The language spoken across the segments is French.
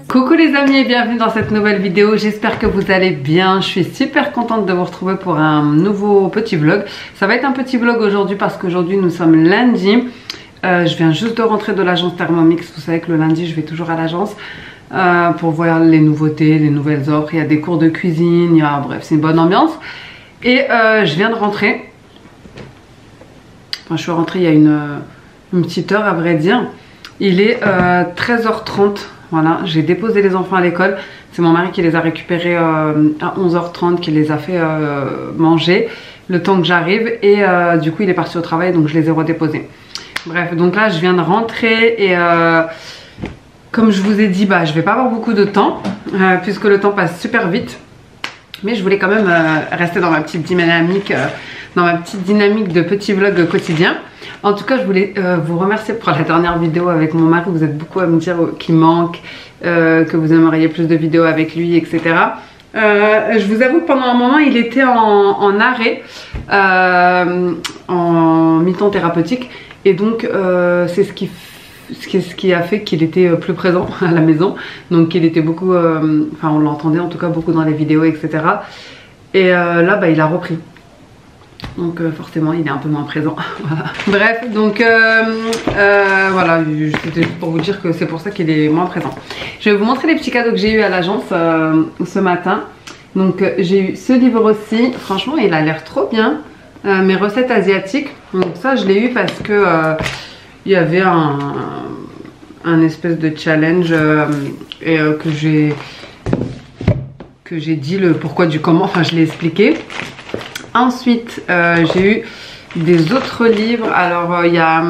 Coucou les amis et bienvenue dans cette nouvelle vidéo, j'espère que vous allez bien. Je suis super contente de vous retrouver pour un nouveau petit vlog. Ça va être un petit vlog aujourd'hui parce qu'aujourd'hui nous sommes lundi. Je viens juste de rentrer de l'agence Thermomix. Vous savez que le lundi je vais toujours à l'agence pour voir les nouveautés, les nouvelles offres. Il y a des cours de cuisine, bref c'est une bonne ambiance. Et je viens de rentrer. Enfin je suis rentrée il y a une petite heure à vrai dire. Il est 13h30. Voilà, j'ai déposé les enfants à l'école. C'est mon mari qui les a récupérés à 11h30, qui les a fait manger le temps que j'arrive. Et du coup, il est parti au travail, donc je les ai redéposés. Bref, donc là, je viens de rentrer et comme je vous ai dit, je vais pas avoir beaucoup de temps puisque le temps passe super vite. Mais je voulais quand même rester dans ma petite dynamique, de petit vlog quotidien. En tout cas, je voulais vous remercier pour la dernière vidéo avec mon mari. Vous êtes beaucoup à me dire qu'il manque, que vous aimeriez plus de vidéos avec lui, etc. Je vous avoue que pendant un moment, il était en arrêt, en mi-temps thérapeutique. Et donc, c'est ce qui a fait qu'il était plus présent à la maison. Donc, il était beaucoup, on l'entendait en tout cas beaucoup dans les vidéos, etc. Et là, il a repris. Donc forcément il est un peu moins présent. Voilà. Bref, donc voilà, c'était pour vous dire que c'est pour ça qu'il est moins présent. Je vais vous montrer les petits cadeaux que j'ai eu à l'agence ce matin. Donc j'ai eu ce livre aussi, franchement il a l'air trop bien. Mes recettes asiatiques. Donc ça je l'ai eu parce que il y avait un espèce de challenge et que j'ai dit le pourquoi du comment, enfin je l'ai expliqué. Ensuite, j'ai eu des autres livres. Alors, il y a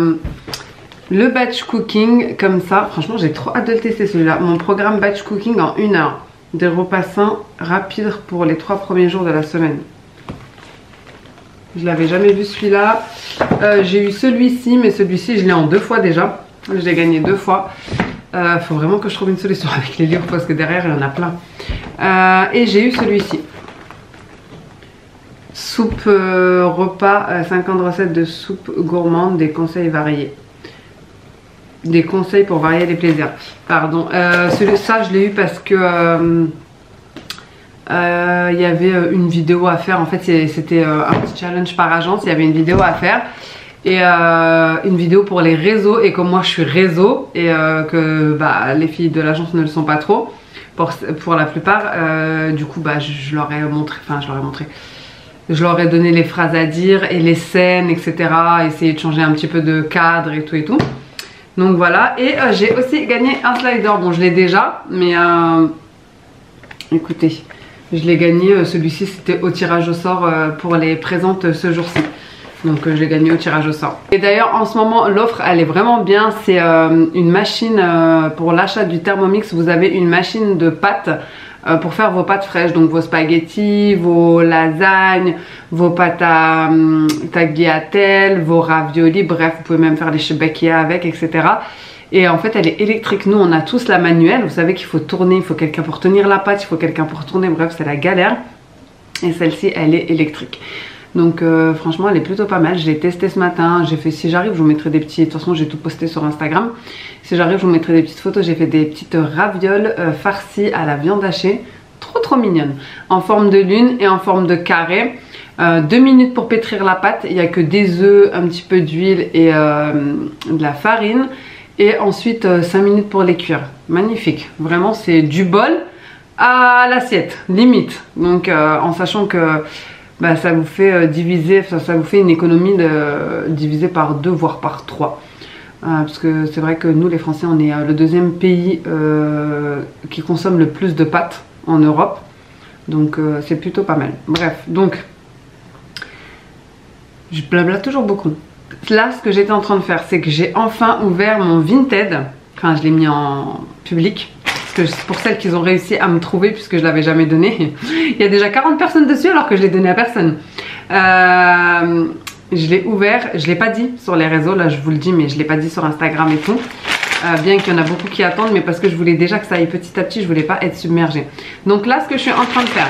le batch cooking, comme ça. Franchement, j'ai trop hâte de le tester celui-là. Mon programme batch cooking en 1 heure. Des repas sains rapides pour les 3 premiers jours de la semaine. Je l'avais jamais vu celui-là. J'ai eu celui-ci, mais celui-ci, je l'ai en 2 fois déjà. Je l'ai gagné 2 fois. Faut vraiment que je trouve une solution avec les livres parce que derrière, il y en a plein. Et j'ai eu celui-ci. Soupe repas, 50 recettes de soupe gourmande, des conseils variés. Des conseils pour varier les plaisirs. Pardon. Ça, je l'ai eu parce que il y avait une vidéo à faire. En fait, c'était un petit challenge par agence. Il y avait une vidéo à faire. Et une vidéo pour les réseaux. Et comme moi, je suis réseau et que les filles de l'agence ne le sont pas trop. Pour la plupart. Du coup, je leur ai montré. Enfin, je leur ai montré. Je leur ai donné les phrases à dire et les scènes, etc. Essayer de changer un petit peu de cadre et tout et tout. Donc voilà. Et j'ai aussi gagné un slider. Bon, je l'ai déjà, mais écoutez, je l'ai gagné. Celui-ci, c'était au tirage au sort pour les présentes ce jour-ci. Donc je l'ai gagné au tirage au sort. Et d'ailleurs, en ce moment, l'offre, elle est vraiment bien. C'est une machine pour l'achat du Thermomix. Vous avez une machine de pâtes. Pour faire vos pâtes fraîches, donc vos spaghettis, vos lasagnes, vos pâtes à tagliatelle, vos raviolis, bref, vous pouvez même faire les shebekkia avec, etc. Et en fait, elle est électrique. Nous, on a tous la manuelle. Vous savez qu'il faut tourner, il faut quelqu'un pour tenir la pâte, il faut quelqu'un pour tourner, bref, c'est la galère. Et celle-ci, elle est électrique. Donc franchement elle est plutôt pas mal. Je l'ai testé ce matin. J'ai fait, si j'arrive je vous mettrai des petits, de toute façon j'ai tout posté sur Instagram. Si j'arrive je vous mettrai des petites photos. J'ai fait des petites ravioles farcies à la viande hachée. Trop mignonnes. En forme de lune et en forme de carré. 2 minutes pour pétrir la pâte. Il n'y a que des œufs, un petit peu d'huile et de la farine. Et ensuite 5 minutes pour les cuire. Magnifique. Vraiment c'est du bol à l'assiette. Limite. Donc en sachant que ça vous fait diviser, ça vous fait une économie divisée par 2 voire par 3. Parce que c'est vrai que nous les Français on est le deuxième pays qui consomme le plus de pâtes en Europe. Donc c'est plutôt pas mal. Bref, donc je blabla toujours beaucoup. Là ce que j'étais en train de faire c'est que j'ai enfin ouvert mon Vinted. Enfin je l'ai mis en public. Parce que pour celles qui ont réussi à me trouver puisque je l'avais jamais donné. Il y a déjà 40 personnes dessus alors que je l'ai donné à personne. Je l'ai ouvert, je l'ai pas dit sur les réseaux, là je vous le dis, mais je l'ai pas dit sur Instagram et tout. Bien qu'il y en a beaucoup qui attendent, mais parce que je voulais déjà que ça aille petit à petit, je voulais pas être submergée. Donc là ce que je suis en train de faire,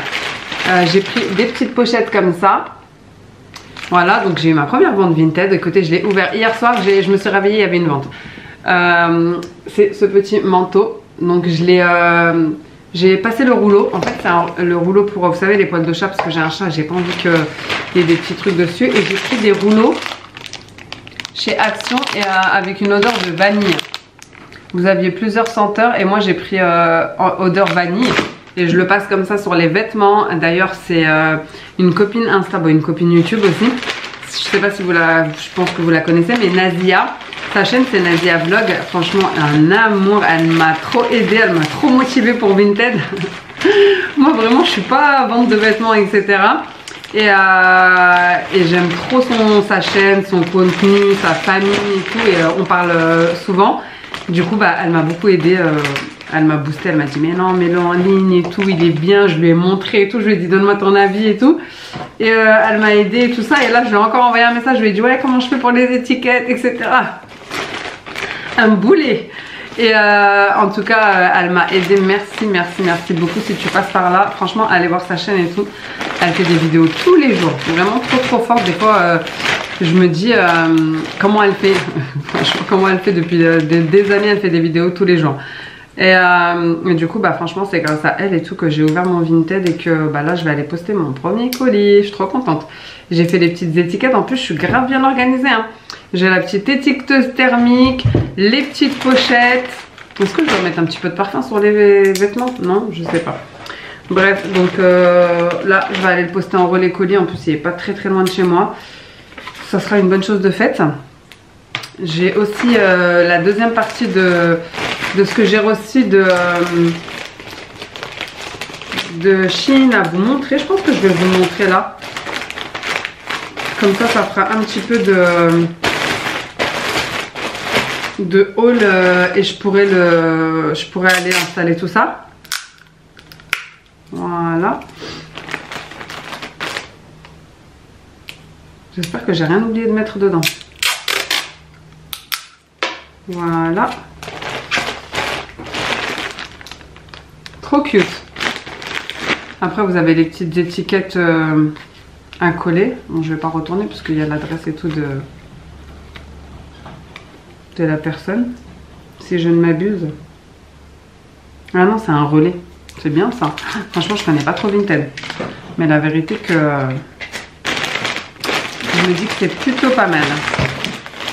j'ai pris des petites pochettes comme ça. Voilà, donc j'ai eu ma première vente Vinted. Écoutez, je l'ai ouvert hier soir, je me suis réveillée, il y avait une vente. C'est ce petit manteau, donc je l'ai... j'ai passé le rouleau, en fait c'est le rouleau pour, vous savez, les poils de chat, parce que j'ai un chat, j'ai pas envie qu'il y ait des petits trucs dessus. Et j'ai pris des rouleaux chez Action et avec une odeur de vanille. Vous aviez plusieurs senteurs et moi j'ai pris odeur vanille. Et je le passe comme ça sur les vêtements. D'ailleurs c'est une copine Insta, bon, une copine YouTube aussi. Je sais pas si vous la, je pense que vous la connaissez, mais Nazia. Sa chaîne c'est Nazia Vlog, franchement un amour, elle m'a trop aidée, elle m'a trop motivée pour Vinted. Moi vraiment je suis pas vente de vêtements etc. Et j'aime trop sa chaîne, son contenu, sa famille et tout, et on parle souvent. Du coup bah elle m'a beaucoup aidée, elle m'a boosté, elle m'a dit mais non mets-le en ligne et tout, il est bien, je lui ai montré et tout, je lui ai dit donne-moi ton avis et tout. Et elle m'a aidée et tout ça, et là je lui ai encore envoyé un message, je lui ai dit ouais comment je fais pour les étiquettes etc. Un boulet. Et en tout cas elle m'a aidé, merci beaucoup. Si tu passes par là, franchement allez voir sa chaîne et tout, elle fait des vidéos tous les jours, vraiment trop forte. Des fois je me dis comment elle fait. Franchement comment elle fait depuis des années, elle fait des vidéos tous les jours. Et du coup bah franchement c'est grâce à elle et tout que j'ai ouvert mon Vinted, et que bah là je vais aller poster mon premier colis. Je suis trop contente. J'ai fait les petites étiquettes, en plus je suis grave bien organisée hein. J'ai la petite étiqueteuse thermique, les petites pochettes. Est-ce que je dois mettre un petit peu de parfum sur les vêtements? Non, je sais pas. Bref, donc là je vais aller le poster en relais colis. En plus il est pas très loin de chez moi. Ça sera une bonne chose de faite. J'ai aussi la deuxième partie de ce que j'ai reçu de Chine à vous montrer. Je pense que je vais vous montrer là. Comme ça fera un petit peu de haul et je pourrais aller installer tout ça. Voilà. J'espère que j'ai rien oublié de mettre dedans. Voilà. Trop cute. Après vous avez les petites étiquettes à coller. Bon, je vais pas retourner parce qu'il y a l'adresse et tout de la personne, si je ne m'abuse. Ah non, c'est un relais. C'est bien ça. Franchement, je connais pas trop Vinted. Mais la vérité que je me dis que c'est plutôt pas mal.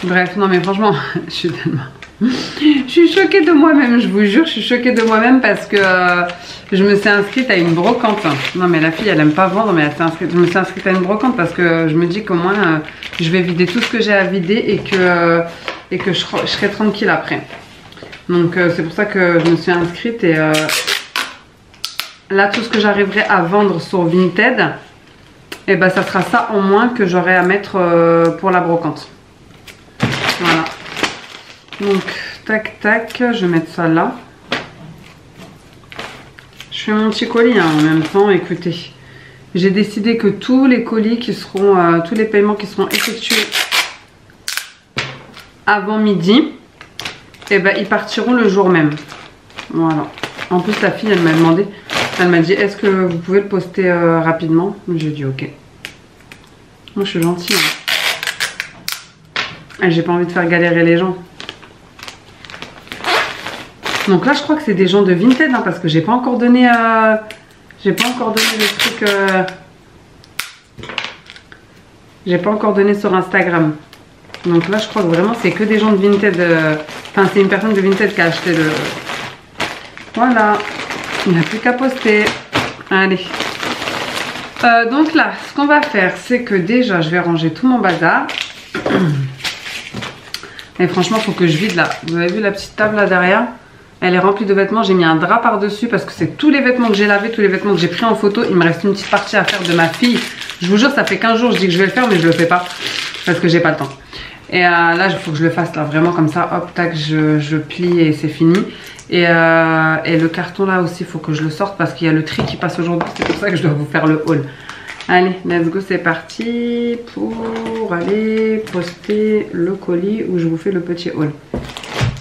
Bref, non mais franchement, je suis tellement... Je suis choquée de moi-même, je vous jure, je suis choquée de moi-même parce que je me suis inscrite à une brocante. Non mais la fille, elle aime pas vendre, mais elle s'est inscrite. Je me suis inscrite à une brocante parce que je me dis qu'au moins, je vais vider tout ce que j'ai à vider et que je serai tranquille après. Donc c'est pour ça que je me suis inscrite, et là tout ce que j'arriverai à vendre sur Vinted, et ben ça sera ça en moins que j'aurai à mettre pour la brocante. Voilà. Donc tac tac, je vais mettre ça là. Je fais mon petit colis hein, en même temps. Écoutez, j'ai décidé que tous les colis qui seront, tous les paiements qui seront effectués avant midi, et ben ils partiront le jour même. Voilà. En plus la fille elle m'a demandé, elle m'a dit est-ce que vous pouvez le poster rapidement. J'ai dit ok. Moi je suis gentille hein. Et j'ai pas envie de faire galérer les gens. Donc là je crois que c'est des gens de Vinted hein, parce que j'ai pas encore donné le truc j'ai pas encore donné sur Instagram. Donc là je crois que vraiment c'est que des gens de Vinted, enfin c'est une personne de Vinted qui a acheté le... Voilà, il n'y a plus qu'à poster. Allez. Donc là ce qu'on va faire c'est que déjà je vais ranger tout mon bazar. Et franchement, faut que je vide là. Vous avez vu la petite table là derrière? Elle est remplie de vêtements. J'ai mis un drap par-dessus parce que c'est tous les vêtements que j'ai lavés, tous les vêtements que j'ai pris en photo. Il me reste une petite partie à faire de ma fille. Je vous jure, ça fait 15 jours, je dis que je vais le faire, mais je le fais pas parce que j'ai pas le temps. Et là, il faut que je le fasse là, vraiment comme ça. Hop, tac, je plie et c'est fini. Et le carton là aussi, il faut que je le sorte parce qu'il y a le tri qui passe aujourd'hui. C'est pour ça que je dois vous faire le haul. Allez, let's go, c'est parti pour aller poster le colis où je vous fais le petit haul.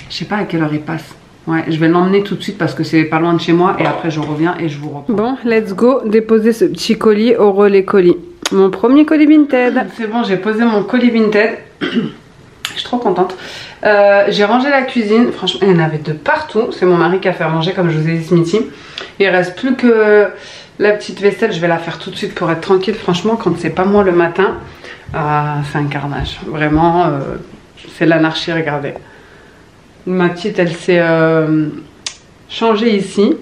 Je sais pas à quelle heure il passe. Ouais, je vais l'emmener tout de suite parce que c'est pas loin de chez moi et après je reviens et je vous reprends. Bon, let's go, déposer ce petit colis au relais colis. Mon premier colis Vinted. C'est bon, j'ai posé mon colis Vinted. Je suis trop contente. J'ai rangé la cuisine. Franchement, il y en avait de partout. C'est mon mari qui a fait manger comme je vous ai dit ce midi. Il reste plus que la petite vaisselle. Je vais la faire tout de suite pour être tranquille. Franchement, quand c'est pas moi le matin, c'est un carnage. Vraiment, c'est l'anarchie, regardez. Ma petite, elle s'est changée ici.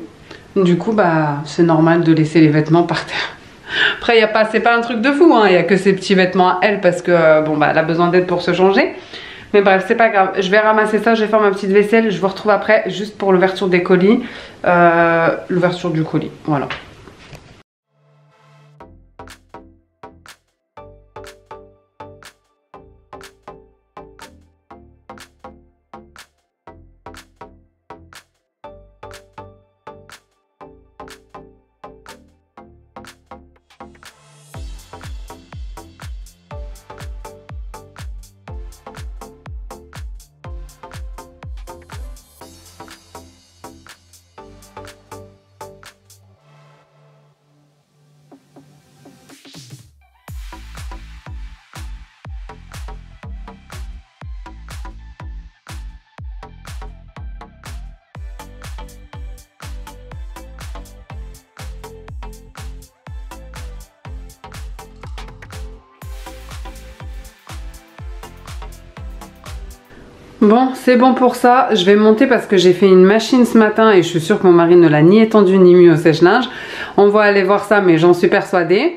Du coup, bah, c'est normal de laisser les vêtements par terre. Après, c'est pas un truc de fou, hein. Il n'y a que ces petits vêtements à elle parce que, bon, bah, elle a besoin d'aide pour se changer. Mais bref, c'est pas grave. Je vais ramasser ça, je vais faire ma petite vaisselle. Je vous retrouve après, juste pour l'ouverture des colis. L'ouverture du colis, voilà. Bon, c'est bon pour ça. Je vais monter parce que j'ai fait une machine ce matin et je suis sûre que mon mari ne l'a ni étendue ni mis au sèche-linge. On va aller voir ça, mais j'en suis persuadée.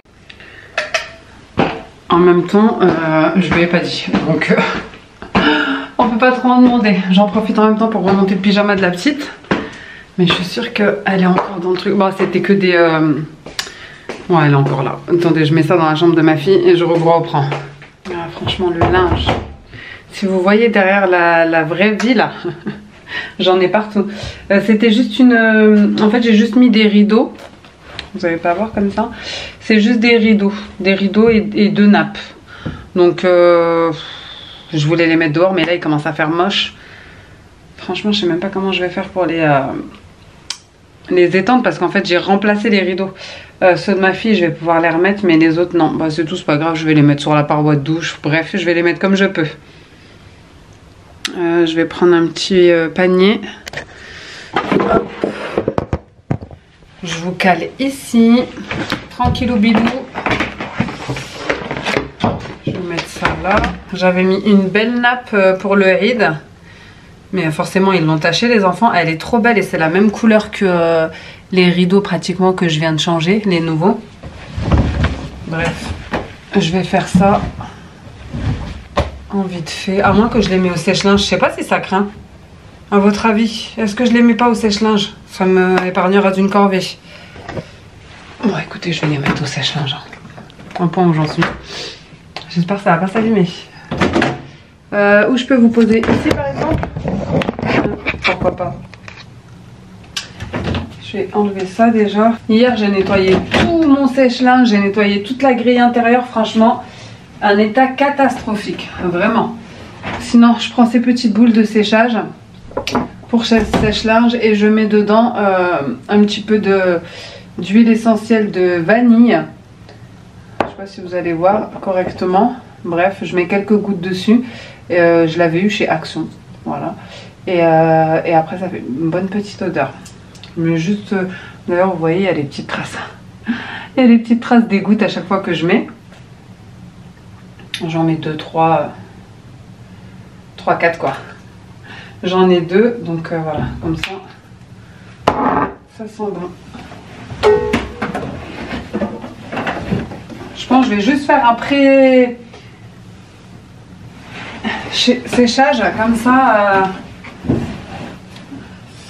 En même temps, je lui ai pas dit. Donc, on peut pas trop en demander. J'en profite en même temps pour remonter le pyjama de la petite. Mais je suis sûre qu'elle est encore dans le truc. Bon, c'était que des... Ouais, elle est encore là. Attendez, je mets ça dans la chambre de ma fille et je reprends. Ah, franchement, le linge... Si vous voyez derrière la vraie vie là, j'en ai partout. C'était juste une... en fait j'ai juste mis des rideaux. Vous n'allez pas voir comme ça. C'est juste des rideaux. Des rideaux et deux nappes. Donc je voulais les mettre dehors mais là il commence à faire moche. Franchement je sais même pas comment je vais faire pour les étendre parce qu'en fait j'ai remplacé les rideaux. Ceux de ma fille je vais pouvoir les remettre mais les autres non. Bah, c'est tout, c'est pas grave, je vais les mettre sur la paroi de douche. Bref, je vais les mettre comme je peux. Je vais prendre un petit panier. Hop. Je vous cale ici. Tranquillou bidou. Je vais mettre ça là. J'avais mis une belle nappe pour le Eid. Mais forcément ils l'ont tachée les enfants. Elle est trop belle et c'est la même couleur que les rideaux pratiquement que je viens de changer. Les nouveaux. Bref. Je vais faire ça. En vite fait, à moins que je les mets au sèche-linge, je sais pas si ça craint. À votre avis, est-ce que je les mets pas au sèche-linge? Ça me épargnera d'une corvée. Bon écoutez, je vais les mettre au sèche-linge. Un point où j'en suis. J'espère que ça va pas s'allumer. Où je peux vous poser? Ici par exemple? Pourquoi pas? Je vais enlever ça déjà. Hier j'ai nettoyé tout mon sèche-linge, j'ai nettoyé toute la grille intérieure, franchement. Un état catastrophique, vraiment. Sinon, je prends ces petites boules de séchage pour sèche-linge et je mets dedans un petit peu d'huile essentielle de vanille. Je ne sais pas si vous allez voir correctement. Bref, je mets quelques gouttes dessus. Et, je l'avais eu chez Action. Voilà. Et après, ça fait une bonne petite odeur. Mais juste, d'ailleurs, vous voyez, il y a les petites traces. Il y a les petites traces des gouttes à chaque fois que je mets. J'en mets 2, 3, 4 quoi. J'en ai 2, donc voilà, comme ça, ça sent bon. Je pense que je vais juste faire un séchage, comme ça,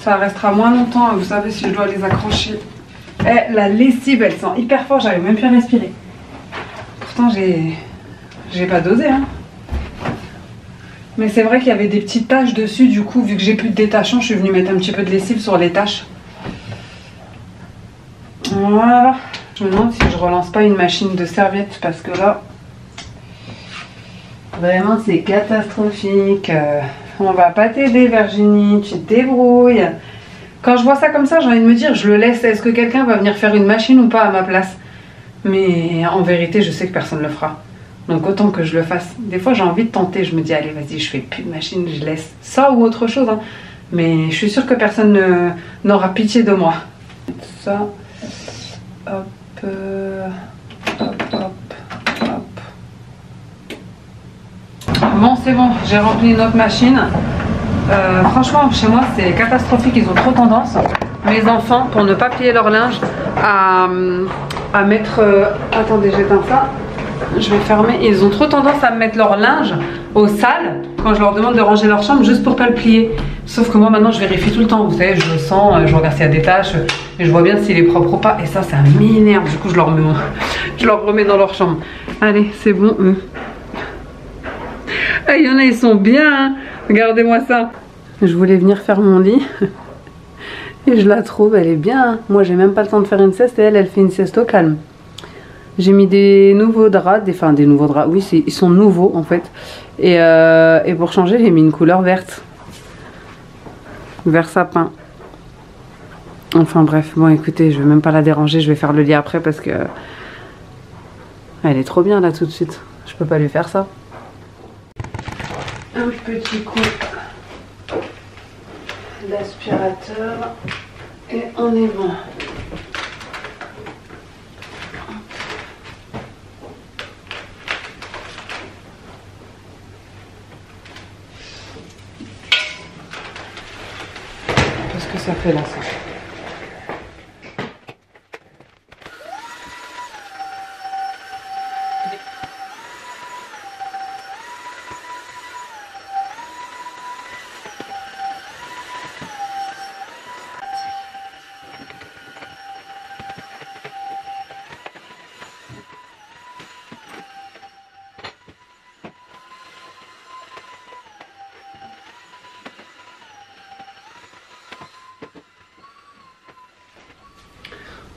ça restera moins longtemps. Vous savez, si je dois les accrocher. Eh, la lessive, elle sent hyper fort, j'arrive même plus à respirer. Pourtant, j'ai pas dosé, hein. Mais c'est vrai qu'il y avait des petites taches dessus, du coup, vu que j'ai plus de détachant, je suis venue mettre un petit peu de lessive sur les taches. Voilà. Je me demande si je relance pas une machine de serviettes parce que là, vraiment c'est catastrophique. On va pas t'aider Virginie, tu te débrouilles. Quand je vois ça comme ça, j'ai envie de me dire, je le laisse. Est-ce que quelqu'un va venir faire une machine ou pas à ma place? Mais en vérité, je sais que personne ne le fera. Donc autant que je le fasse. Des fois j'ai envie de tenter, je me dis allez vas-y, je fais plus de machine, je laisse ça ou autre chose, hein. Mais je suis sûre que personne n'aura pitié de moi. Ça, hop, hop, hop, hop. Bon c'est bon, j'ai rempli notre machine. Franchement chez moi c'est catastrophique, ils ont trop tendance, mes enfants, pour ne pas plier leur linge, à mettre... attendez, j'éteins ça. Je vais fermer. Ils ont trop tendance à mettre leur linge au sale quand je leur demande de ranger leur chambre juste pour pas le plier. Sauf que moi maintenant je vérifie tout le temps. Vous savez, je le sens, je regarde s'il y a des taches et je vois bien s'il est propre ou pas. Et ça m'énerve. Du coup, je leur remets dans leur chambre. Allez, c'est bon. Ah, il y en a, ils sont bien. Hein. Regardez-moi ça. Je voulais venir faire mon lit et je la trouve, elle est bien. Hein. Moi, j'ai même pas le temps de faire une sieste et elle fait une sieste au calme. J'ai mis des nouveaux draps, des nouveaux draps, oui ils sont nouveaux en fait. Et pour changer j'ai mis une couleur verte. Vert sapin. Enfin bref, bon écoutez, je vais même pas la déranger, je vais faire le lit après parce que... Elle est trop bien là tout de suite, je peux pas lui faire ça. Un petit coup d'aspirateur et on est bon. Que ça fait là ça.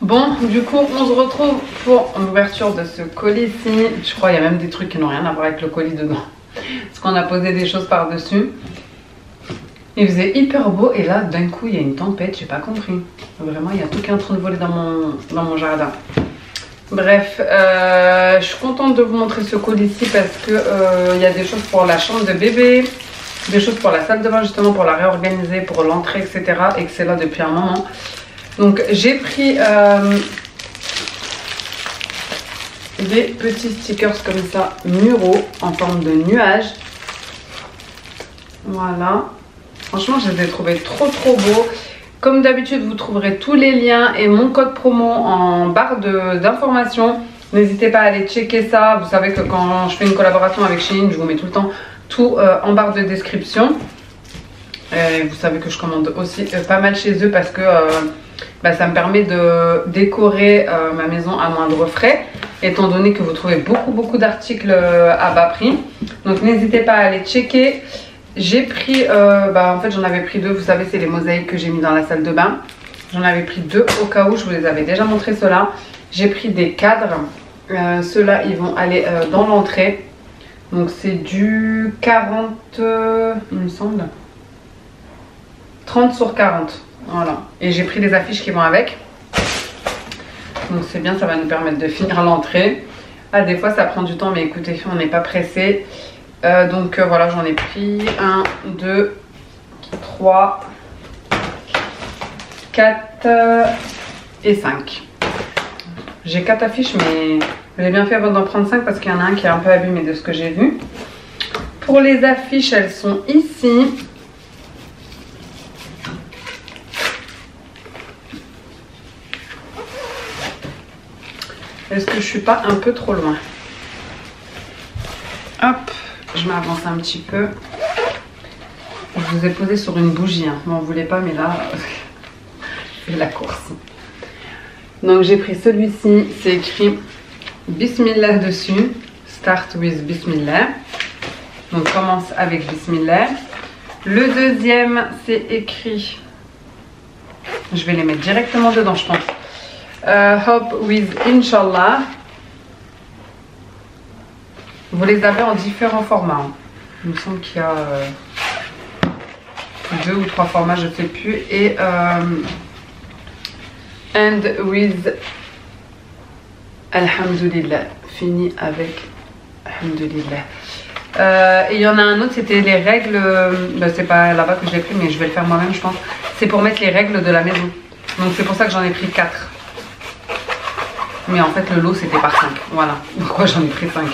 Bon, du coup, on se retrouve pour l'ouverture de ce colis-ci. Je crois qu'il y a même des trucs qui n'ont rien à voir avec le colis dedans. Parce qu'on a posé des choses par-dessus. Il faisait hyper beau et là, d'un coup, il y a une tempête, j'ai pas compris. Vraiment, il y a tout qui est en train de voler dans mon jardin. Bref, je suis contente de vous montrer ce colis-ci parce que il y a des choses pour la chambre de bébé, des choses pour la salle de bain justement, pour la réorganiser, pour l'entrée, etc. Et que c'est là depuis un moment. Donc j'ai pris des petits stickers comme ça, muraux, en forme de nuage. Voilà. Franchement, je les ai trouvés trop beaux. Comme d'habitude, vous trouverez tous les liens et mon code promo en barre d'informations. N'hésitez pas à aller checker ça. Vous savez que quand je fais une collaboration avec Shein, je vous mets tout le temps tout en barre de description. Et vous savez que je commande aussi pas mal chez eux parce que ça me permet de décorer ma maison à moindre frais, étant donné que vous trouvez beaucoup d'articles à bas prix. Donc n'hésitez pas à aller checker. J'ai pris, en fait j'en avais pris deux, vous savez c'est les mosaïques que j'ai mis dans la salle de bain. J'en avais pris deux au cas où, je vous les avais déjà montré ceux-là. J'ai pris des cadres, ceux-là ils vont aller dans l'entrée. Donc c'est du 40, il me semble, 30 sur 40. Voilà, et j'ai pris les affiches qui vont avec. Donc c'est bien, ça va nous permettre de finir l'entrée. Ah, des fois ça prend du temps, mais écoutez, on n'est pas pressé. Voilà, j'en ai pris 1, 2, 3, 4 et 5. J'ai 4 affiches, mais j'ai bien fait avant d'en prendre 5 parce qu'il y en a un qui est un peu abîmé de ce que j'ai vu. Pour les affiches, elles sont ici. Est-ce que je suis pas un peu trop loin? Hop, je je m'avance un petit peu. Je vous ai posé sur une bougie, hein. Bon, vous voulez pas, mais là, c'est la course. Donc j'ai pris celui-ci, c'est écrit Bismillah dessus. Start with Bismillah. Donc commence avec Bismillah. Le deuxième, c'est écrit, je vais les mettre directement dedans, je pense. Hope with Inshallah. Vous les avez en différents formats, hein. Il me semble qu'il y a 2 ou 3 formats, je ne sais plus. Et end with Alhamdulillah. Fini avec Alhamdulillah. Et il y en a un autre, c'était les règles. C'est pas là-bas que je l'ai pris, mais je vais le faire moi-même, je pense. C'est pour mettre les règles de la maison. Donc c'est pour ça que j'en ai pris 4. Mais en fait, le lot c'était par 5. Voilà. Pourquoi j'en ai pris 5?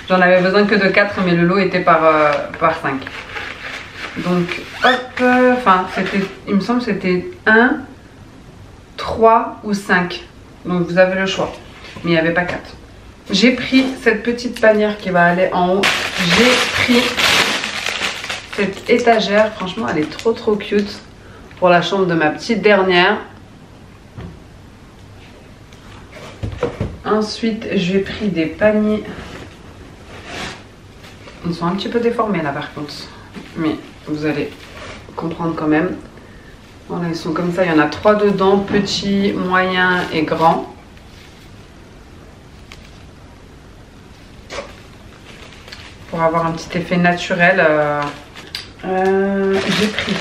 J'en avais besoin que de 4, mais le lot était par 5. Donc, hop. Enfin, il me semble que c'était 1, 3 ou 5. Donc vous avez le choix. Mais il n'y avait pas 4. J'ai pris cette petite panière qui va aller en haut. J'ai pris cette étagère. Franchement, elle est trop cute. Pour la chambre de ma petite dernière. Ensuite, j'ai pris des paniers. Ils sont un petit peu déformés là par contre. Mais vous allez comprendre quand même. Voilà, ils sont comme ça. Il y en a 3 dedans. Petit, moyen et grand. Pour avoir un petit effet naturel. J'ai pris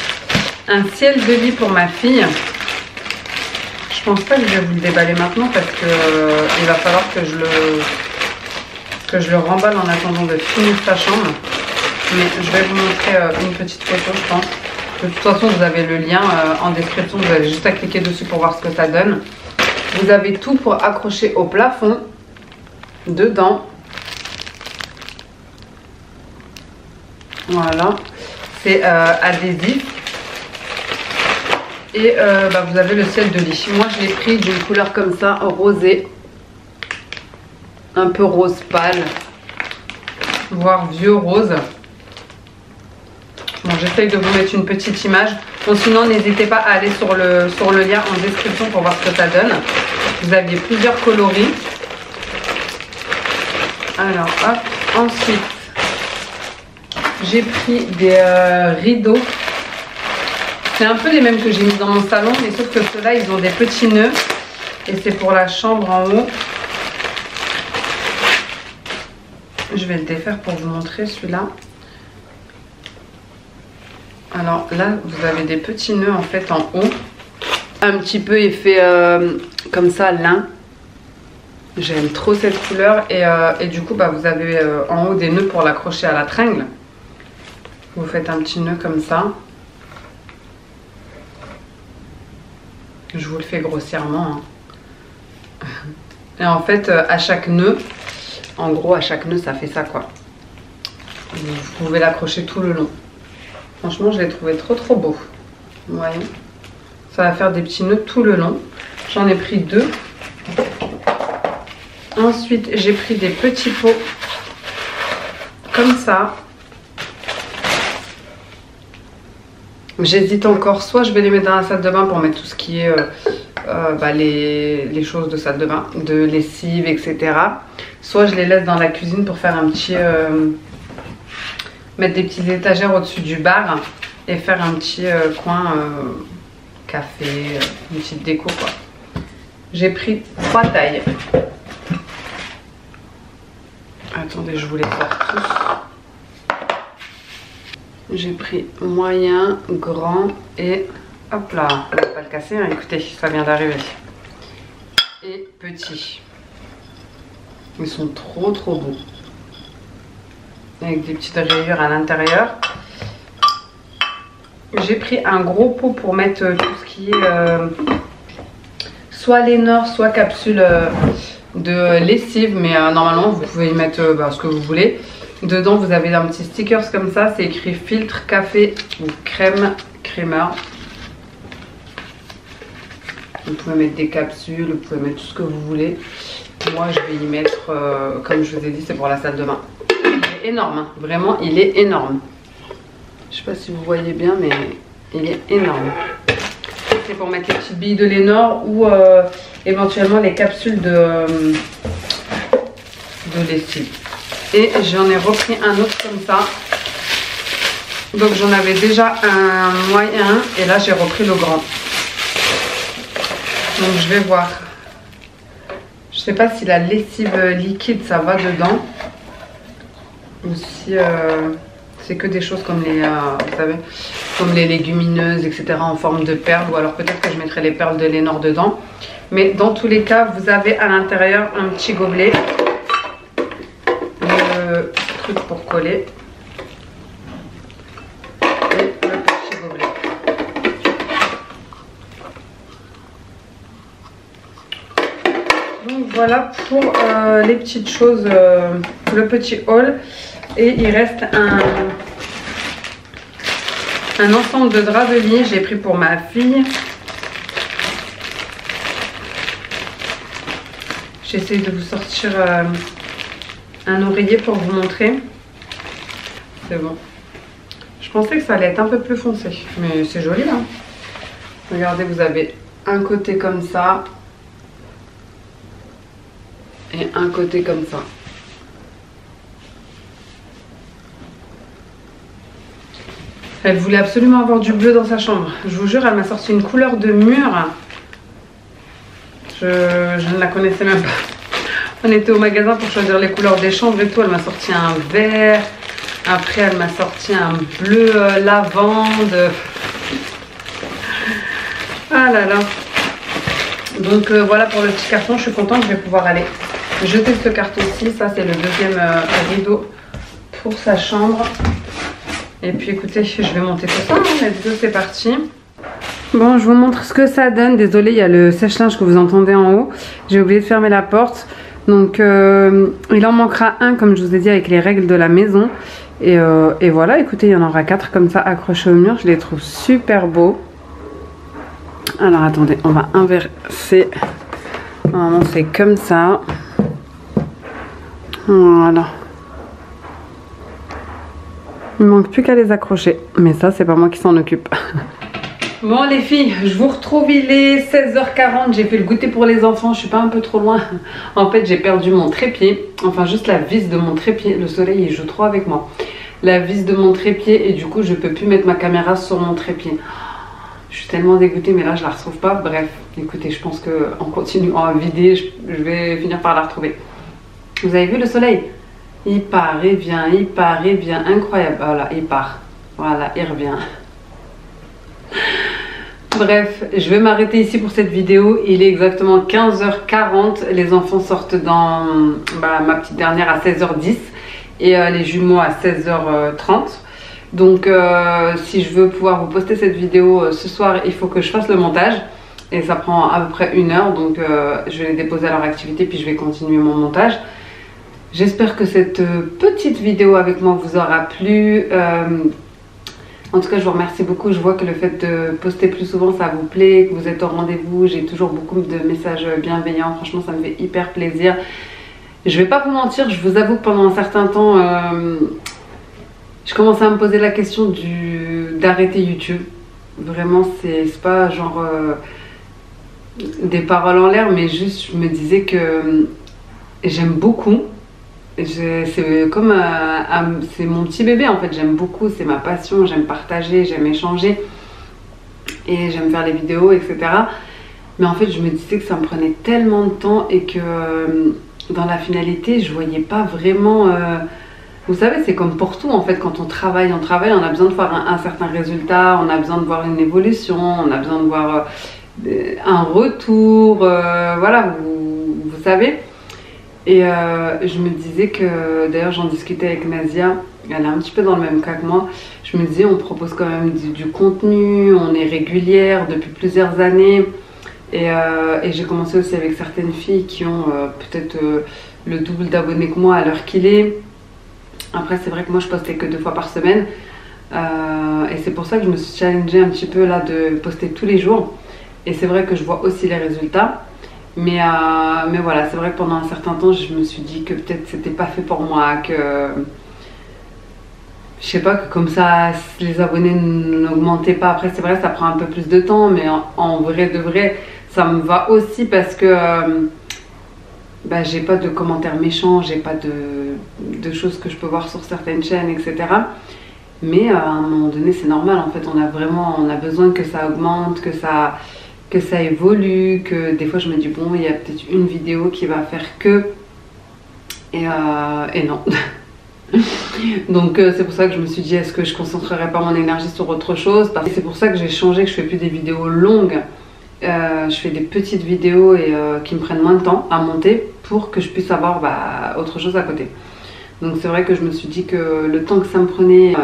un ciel de lit pour ma fille. Je pense pas que je vais vous le déballer maintenant parce que il va falloir que je le remballe en attendant de finir sa chambre. Mais je vais vous montrer une petite photo, je pense. De toute façon, vous avez le lien en description. Vous avez juste à cliquer dessus pour voir ce que ça donne. Vous avez tout pour accrocher au plafond. Dedans. Voilà. C'est adhésif. Et vous avez le ciel de lit. Moi je l'ai pris d'une couleur comme ça, rosé. Un peu rose pâle. Voire vieux rose. Bon, j'essaye de vous mettre une petite image. Bon, sinon n'hésitez pas à aller sur le lien en description pour voir ce que ça donne. Vous aviez plusieurs coloris. Alors hop. Ensuite, j'ai pris des rideaux. C'est un peu les mêmes que j'ai mis dans mon salon, mais sauf que ceux-là, ils ont des petits nœuds. Et c'est pour la chambre en haut. Je vais le défaire pour vous montrer celui-là. Alors là, vous avez des petits nœuds en fait en haut. Un petit peu effet comme ça, lin. J'aime trop cette couleur. Et du coup, vous avez en haut des nœuds pour l'accrocher à la tringle. Vous faites un petit nœud comme ça. Je vous le fais grossièrement. Hein. Et en fait, à chaque nœud, en gros, à chaque nœud, ça fait ça, quoi. Vous pouvez l'accrocher tout le long. Franchement, je l'ai trouvé trop beau. Vous voyez? Ça va faire des petits nœuds tout le long. J'en ai pris 2. Ensuite, j'ai pris des petits pots. Comme ça. J'hésite encore, soit je vais les mettre dans la salle de bain pour mettre tout ce qui est les choses de salle de bain, de lessive, etc. Soit je les laisse dans la cuisine pour faire un petit... mettre des petites étagères au-dessus du bar et faire un petit coin café, une petite déco quoi. J'ai pris 3 tailles. Attendez, je vous les sors tous. J'ai pris moyen, grand et hop là, on va pas le casser, hein. Écoutez, ça vient d'arriver. Et petit. Ils sont trop beaux. Avec des petites rayures à l'intérieur. J'ai pris un gros pot pour mettre tout ce qui est soit Lénore, soit capsule de lessive. Mais normalement, vous pouvez y mettre ce que vous voulez. Dedans, vous avez un petit sticker comme ça. C'est écrit filtre, café ou crème, crémeur. Vous pouvez mettre des capsules, vous pouvez mettre tout ce que vous voulez. Moi, je vais y mettre, comme je vous ai dit, c'est pour la salle de bain. est énorme, hein. Vraiment il est énorme. Je sais pas si vous voyez bien mais il est énorme. C'est pour mettre les petites billes de Lénore ou éventuellement les capsules de lessive. Et j'en ai repris un autre comme ça. Donc j'en avais déjà un moyen et là j'ai repris le grand. Donc je vais voir. Je sais pas si la lessive liquide ça va dedans. Ou si c'est que des choses comme les, vous savez, comme les légumineuses, etc. en forme de perles. Ou alors peut-être que je mettrai les perles de Lénore dedans. Mais dans tous les cas, vous avez à l'intérieur un petit gobelet. Le truc pour coller. Donc voilà pour les petites choses, le petit haul. Et il reste un ensemble de draps de lit, j'ai pris pour ma fille. J'essaie de vous sortir un oreiller pour vous montrer. C'est bon. Je pensais que ça allait être un peu plus foncé, mais c'est joli hein. Regardez, vous avez un côté comme ça. Et un côté comme ça. Elle voulait absolument avoir du bleu dans sa chambre. Je vous jure, elle m'a sorti une couleur de mur. Je ne la connaissais même pas. On était au magasin pour choisir les couleurs des chambres et tout. Elle m'a sorti un vert. Après, elle m'a sorti un bleu lavande. Ah là là. Donc voilà pour le petit carton. Je suis contente, je vais pouvoir aller jeter ce carton-ci. Ça, c'est le deuxième rideau pour sa chambre. Et puis écoutez, je vais monter tout ça. Let's go, c'est parti. Bon, je vous montre ce que ça donne. Désolée, il y a le sèche-linge que vous entendez en haut. J'ai oublié de fermer la porte. Donc, il en manquera un, comme je vous ai dit, avec les règles de la maison. Et voilà, écoutez, il y en aura 4 comme ça accrochés au mur. Je les trouve super beaux. Alors, attendez, on va inverser. Normalement, c'est comme ça. Voilà. Il ne manque plus qu'à les accrocher. Mais ça, c'est pas moi qui s'en occupe. Bon les filles, je vous retrouve, il est 16h40. J'ai fait le goûter pour les enfants. Je suis pas un peu trop loin. En fait, j'ai perdu mon trépied. Enfin, juste la vis de mon trépied. Le soleil, il joue trop avec moi. La vis de mon trépied. Et du coup, je peux plus mettre ma caméra sur mon trépied. Je suis tellement dégoûtée, mais là, je la retrouve pas. Bref, écoutez, je pense qu'en continuant à vider, je vais finir par la retrouver. Vous avez vu le soleil? Il part et vient, il part et vient. Incroyable. Voilà, il part. Voilà, il revient. Bref, je vais m'arrêter ici pour cette vidéo. Il est exactement 15h40. Les enfants sortent dans ma petite dernière à 16h10 et les jumeaux à 16h30. Donc si je veux pouvoir vous poster cette vidéo ce soir, il faut que je fasse le montage. Et ça prend à peu près 1 heure. Donc je vais les déposer à leur activité puis je vais continuer mon montage. J'espère que cette petite vidéo avec moi vous aura plu. En tout cas, je vous remercie beaucoup. Je vois que le fait de poster plus souvent, ça vous plaît, que vous êtes au rendez-vous. J'ai toujours beaucoup de messages bienveillants. Franchement, ça me fait hyper plaisir. Je vais pas vous mentir, je vous avoue que pendant un certain temps, je commençais à me poser la question d'arrêter YouTube. Vraiment, c'est pas genre des paroles en l'air, mais juste je me disais que j'aime beaucoup. C'est comme c'est mon petit bébé en fait, j'aime beaucoup, c'est ma passion, j'aime partager, j'aime échanger et j'aime faire les vidéos, etc. Mais en fait je me disais que ça me prenait tellement de temps et que dans la finalité je voyais pas vraiment, vous savez c'est comme pour tout en fait, quand on travaille, on a besoin de voir un certain résultat, on a besoin de voir une évolution, on a besoin de voir un retour, voilà, vous savez. Et je me disais que, d'ailleurs j'en discutais avec Nazia, elle est un petit peu dans le même cas que moi. Je me disais on propose quand même du contenu, on est régulière depuis plusieurs années. Et j'ai commencé aussi avec certaines filles qui ont peut-être le double d'abonnés que moi à l'heure qu'il est. Après c'est vrai que moi je postais que 2 fois par semaine. Et c'est pour ça que je me suis challengée un petit peu là de poster tous les jours. Et c'est vrai que je vois aussi les résultats. Mais voilà, c'est vrai que pendant un certain temps, je me suis dit que peut-être c'était pas fait pour moi, que je sais pas, que comme ça les abonnés n'augmentaient pas. Après c'est vrai ça prend un peu plus de temps, mais en vrai de vrai ça me va aussi parce que bah, j'ai pas de commentaires méchants, j'ai pas de choses que je peux voir sur certaines chaînes, etc. Mais à un moment donné c'est normal en fait, on a besoin que ça augmente, que ça évolue, que des fois je me dis bon il y a peut-être une vidéo qui va faire que et non. Donc c'est pour ça que je me suis dit est-ce que je concentrerai pas mon énergie sur autre chose, parce que c'est pour ça que j'ai changé, que je fais plus des vidéos longues, je fais des petites vidéos et qui me prennent moins de temps à monter pour que je puisse avoir autre chose à côté. Donc c'est vrai que je me suis dit que le temps que ça me prenait,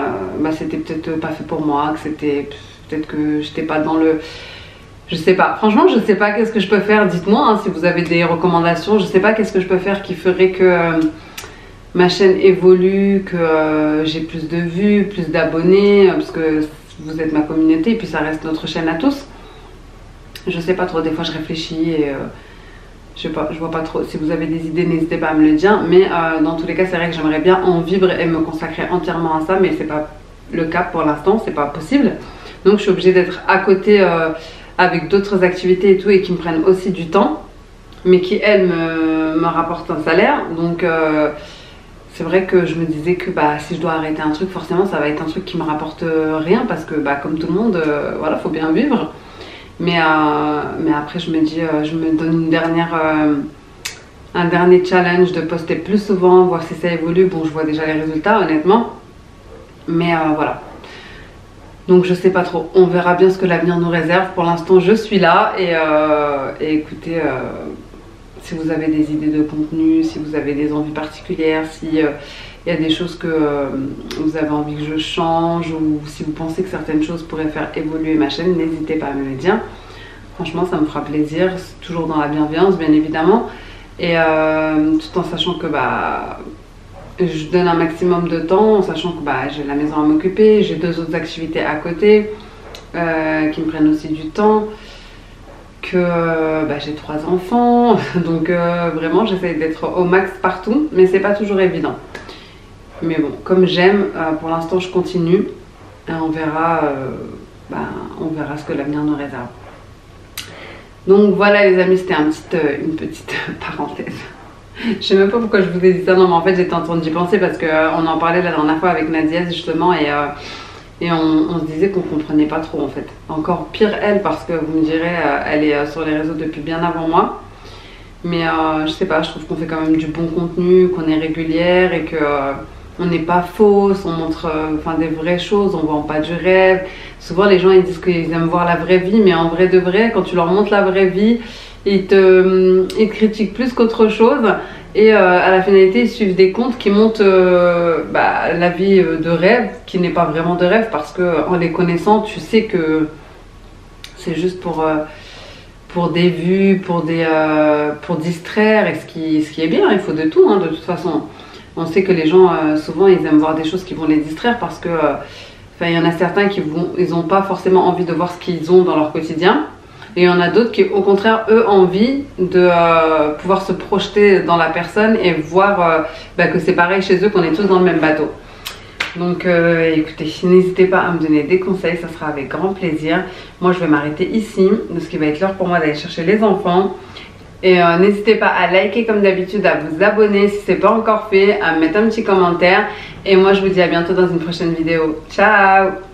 c'était peut-être pas fait pour moi, que c'était peut-être que j'étais pas dans le... Je sais pas, franchement je sais pas qu'est-ce que je peux faire, dites-moi hein, si vous avez des recommandations, je sais pas qu'est-ce que je peux faire qui ferait que ma chaîne évolue, que j'ai plus de vues, plus d'abonnés, parce que vous êtes ma communauté et puis ça reste notre chaîne à tous. Je sais pas trop, des fois je réfléchis et je sais pas, je vois pas trop. Si vous avez des idées n'hésitez pas à me le dire, mais dans tous les cas c'est vrai que j'aimerais bien en vivre et me consacrer entièrement à ça, mais c'est pas le cas pour l'instant, c'est pas possible. Donc je suis obligée d'être à côté avec d'autres activités et tout et qui me prennent aussi du temps, mais qui elles me rapportent un salaire. Donc c'est vrai que je me disais que si je dois arrêter un truc, forcément ça va être un truc qui me rapporte rien, parce que comme tout le monde, voilà, faut bien vivre. Mais après je me dis, je me donne un dernier challenge de poster plus souvent, voir si ça évolue. Bon, je vois déjà les résultats honnêtement, mais voilà. Donc je sais pas trop, on verra bien ce que l'avenir nous réserve. Pour l'instant je suis là et écoutez, si vous avez des idées de contenu, si vous avez des envies particulières, si il y a des choses que vous avez envie que je change, ou si vous pensez que certaines choses pourraient faire évoluer ma chaîne, n'hésitez pas à me le dire. Franchement ça me fera plaisir, toujours dans la bienveillance bien évidemment, et tout en sachant que je donne un maximum de temps, en sachant que j'ai la maison à m'occuper, j'ai 2 autres activités à côté qui me prennent aussi du temps, que j'ai 3 enfants, donc vraiment j'essaie d'être au max partout, mais c'est pas toujours évident. Mais bon, comme j'aime, pour l'instant je continue et on verra ce que l'avenir nous réserve. Donc voilà les amis, c'était une petite parenthèse. Je sais même pas pourquoi je vous ai dit ça, non mais en fait j'étais en train d'y penser parce qu'on en parlait la dernière fois avec Nadia justement, et on se disait qu'on comprenait pas trop en fait. Encore pire elle, parce que vous me direz, elle est sur les réseaux depuis bien avant moi. Mais je sais pas, je trouve qu'on fait quand même du bon contenu, qu'on est régulière et que on n'est pas fausse, on montre des vraies choses, on vend pas du rêve. Souvent les gens ils disent qu'ils aiment voir la vraie vie, mais en vrai de vrai, quand tu leur montres la vraie vie, ils te critiquent plus qu'autre chose. Et à la finalité, ils suivent des comptes qui montrent la vie de rêve, qui n'est pas vraiment de rêve, parce que en les connaissant, tu sais que c'est juste pour des vues, pour distraire, et ce qui est bien, il faut de tout, hein, de toute façon. On sait que les gens, souvent, ils aiment voir des choses qui vont les distraire, parce que il y en a certains qui ils n'ont pas forcément envie de voir ce qu'ils ont dans leur quotidien. Et il y en a d'autres qui, au contraire, eux, envie de pouvoir se projeter dans la personne et voir que c'est pareil chez eux, qu'on est tous dans le même bateau. Donc écoutez, n'hésitez pas à me donner des conseils, ça sera avec grand plaisir. Moi, je vais m'arrêter ici, de ce qui va être l'heure pour moi d'aller chercher les enfants. Et n'hésitez pas à liker comme d'habitude, à vous abonner si ce n'est pas encore fait, à me mettre un petit commentaire. Et moi, je vous dis à bientôt dans une prochaine vidéo. Ciao!